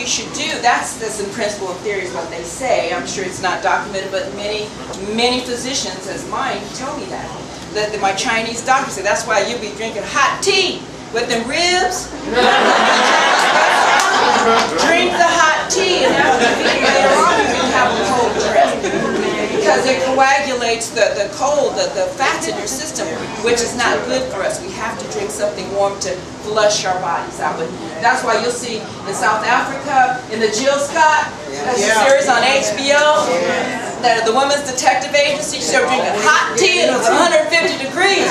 you should do, that's in principle and theory is what they say. I'm sure it's not documented, but many physicians, as mine, tell me that my Chinese doctor said, that's why you'll be drinking hot tea with them ribs. Drink the hot tea, and after later on you can have a cold drink. Because it coagulates the cold, the fats in your system, which is not good for us. We have to drink something warm to flush our bodies out. But that's why you'll see in South Africa, in the Jill Scott, that's a series on HBO, the Women's Detective Agency, they were drinking hot tea and it was 150 degrees.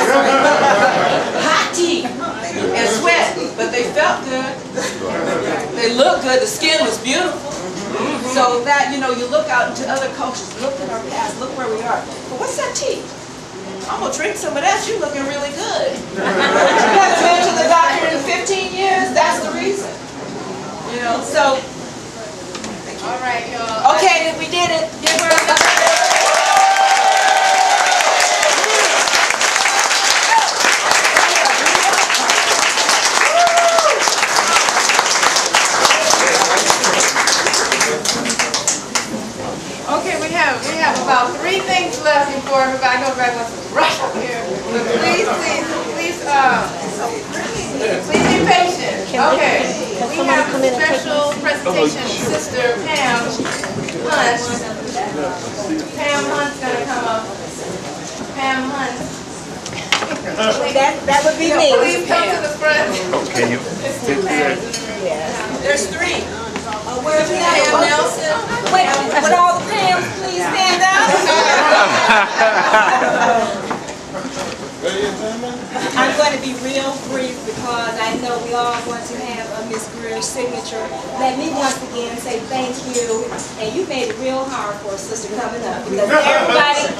Hot tea and sweat, but they felt good. They looked good, the skin was beautiful. So that, you look out into other cultures, look at our past, look where we are. But what's that tea? I'm going to drink some of that, you're looking really good. You haven't been to the doctor in 15 years, that's the reason. So. All right, y'all. Okay, we did it. Give her a we have about 3 things left before everybody. I know everybody wants to rush up here. But please be patient. Okay. We have a special presentation of Sister Pam Hunt. Pam Hunt's gonna come up. Pam Hunt. That would be me. Please come to the front. Can you? There's 3. Where's Pam Nelson? Wait, would all the Pams please stand up? I'm going to be real brief because I know we all want to have a Miss Grier's signature. Let me once again say thank you. And you made it real hard for a sister coming up because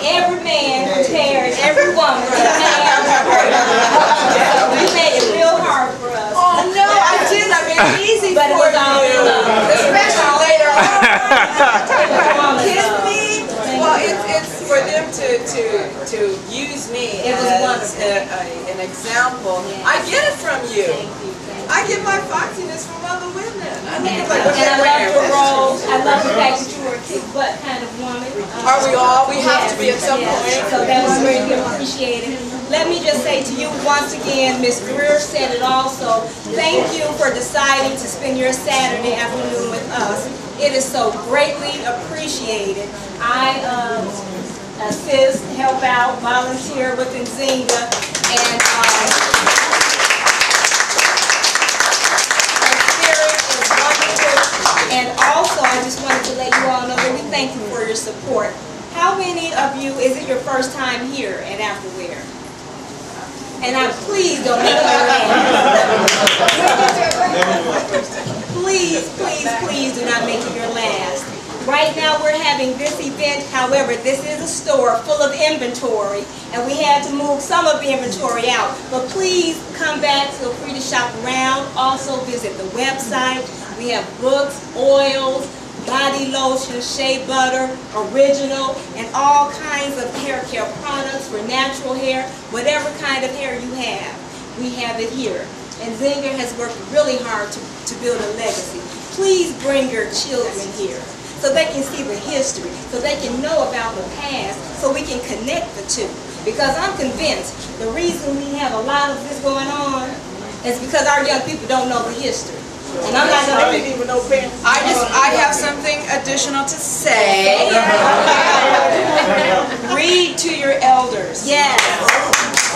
every man prepared, every woman prepared. You made it real hard for us. Oh no, I did. I made it easy but for it was all you. Especially later on. Kiss me. Well, it's for them to use me as an example. I get it from you. I get my foxiness from other women. I think it's like, and I love your role. I love the fact that you were a kick-butt kind of woman. Are we all? We have to be at some point. So that was very appreciated. Let me just say to you once again, Ms. Grier said it also, thank you for deciding to spend your Saturday afternoon with us. It is so greatly appreciated. I assist, help out, volunteer with Nzinga, and her spirit is wonderful. And also, I just wanted to let you all know that we thank you for your support. How many of you, is it your first time here at Afriware? And please don't make me laugh. Please do not make it your last. Right now we're having this event, however, this is a store full of inventory, and we had to move some of the inventory out. But please come back, feel free to shop around. Also visit the website. We have books, oils, body lotion, shea butter, original, and all kinds of hair care products for natural hair, whatever kind of hair you have, we have it here. And Nzinga has worked really hard to build a legacy. Please bring your children here so they can see the history, so they can know about the past, so we can connect the two. Because I'm convinced the reason we have a lot of this going on is because our young people don't know the history. And I'm not going to even know parents. I have something additional to say. Read to your elders. Yes.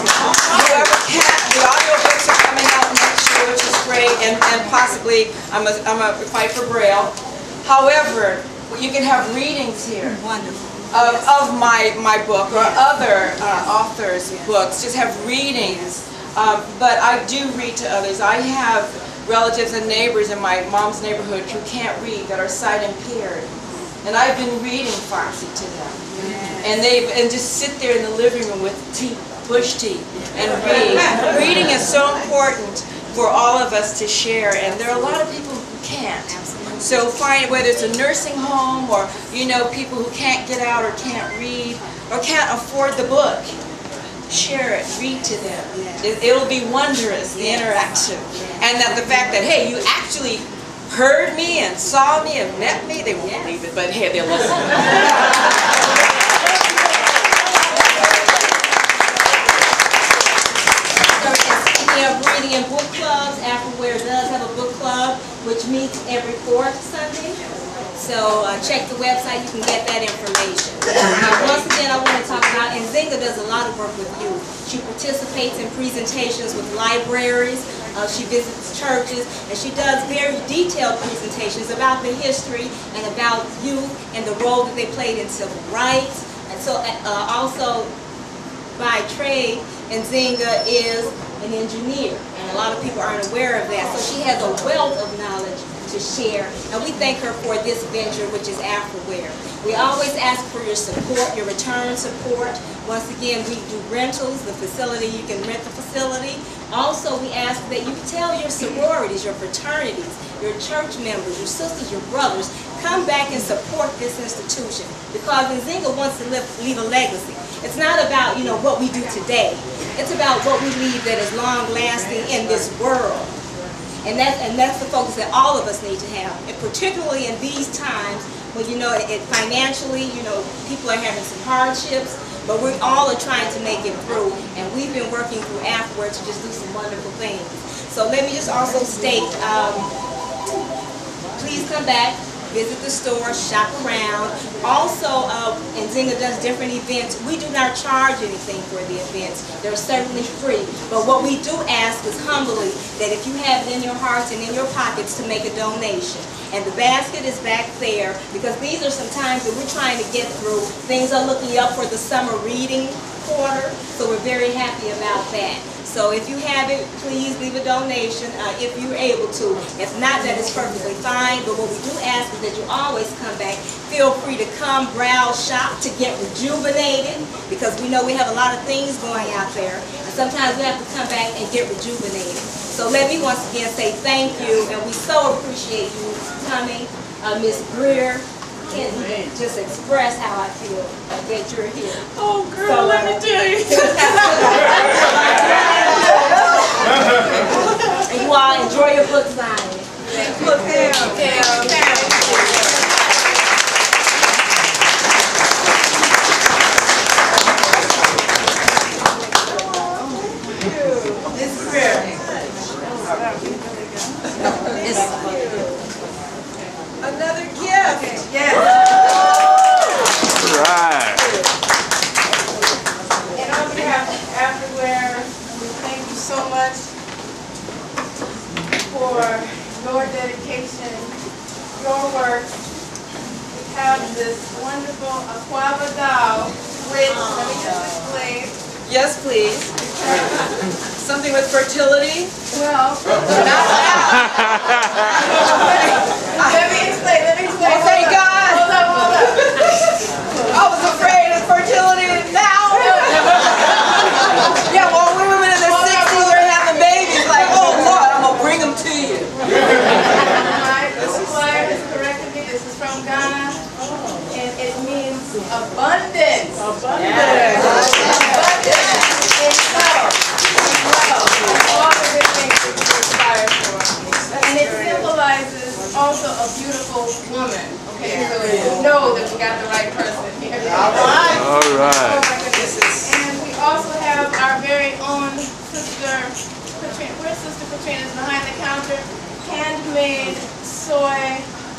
Whoever can, the audiobooks are coming out next year, which is great, and possibly I'm a fight for Braille. However, you can have readings here. Wonderful. Of my book or other authors' books. Just have readings. But I do read to others. I have relatives and neighbors in my mom's neighborhood who can't read, that are sight impaired. And I've been reading Foxy to them. Yes. And just sit there in the living room with tea, bush tea, and read. Reading is so important for all of us to share, and there are a lot of people who can't. So find, whether it's a nursing home or, people who can't get out or can't read or can't afford the book, share it, read to them. It'll be wondrous, the interaction. And that the fact that, hey, you actually heard me and saw me and met me, they won't believe it, but hey, they'll listen. Speaking of reading and book clubs, Afriware does have a book club which meets every fourth Sunday. So check the website, you can get that information. Once again, I want to talk about, and Zinga does a lot of work with youth. She participates in presentations with libraries, she visits churches, and she does very detailed presentations about the history and about youth and the role that they played in civil rights. And so also by trade, and Zinga is an engineer, and a lot of people aren't aware of that. So she has a wealth of knowledge to share, and we thank her for this venture, which is Afriware. We always ask for your support, your return support. Once again, we do rentals, the facility, you can rent the facility. Also, we ask that you tell your sororities, your fraternities, your church members, your sisters, your brothers, come back and support this institution, because Nzinga wants to leave a legacy. It's not about, you know, what we do today. It's about what we leave that is long-lasting in this world. And that's the focus that all of us need to have, and particularly in these times when, you know, financially, you know, people are having some hardships, but we all are trying to make it through, and we've been working through Appt to just do some wonderful things. So let me just also state, please come back, visit the store, shop around. Also, Nzinga does different events. We do not charge anything for the events. They're certainly free. But what we do ask is humbly that if you have it in your hearts and in your pockets to make a donation. And the basket is back there, because these are some times that we're trying to get through. Things are looking up for the summer reading quarter, so we're very happy about that. So if you have it, please leave a donation if you're able to. If not, that is perfectly fine. But what we do ask is that you always come back. Feel free to come, browse, shop, to get rejuvenated, because we know we have a lot of things going out there. And sometimes we have to come back and get rejuvenated. So let me once again say thank you, and we so appreciate you coming. Ms. Grier, can't even just express how I feel that you're here. Oh, girl, So, let me tell you. And you all enjoy your book signing. Look, Pam. Ms. Grier. Another gift. Yes. Right. And on behalf of Afriware, we thank you so much for your dedication, your work. We have this wonderful Aquava doll, which, let me just explain. Yes, please. Something with fertility? Well, let me explain. Oh, thank God. Hold up. I was afraid of fertility now. Yeah, well, we women in the 60s are having babies. Like, oh Lord, I'm gonna bring them to you. My flyer has corrected me. This is from Ghana, and it means abundance. Abundance in love, all the good things that you aspire for. And it symbolizes also a beautiful woman. Okay, so we know that we got the right person here. All right. All right. Oh my goodness. And we also have our very own Sister Katrina. Where's Sister Katrina? Behind the counter. Handmade soy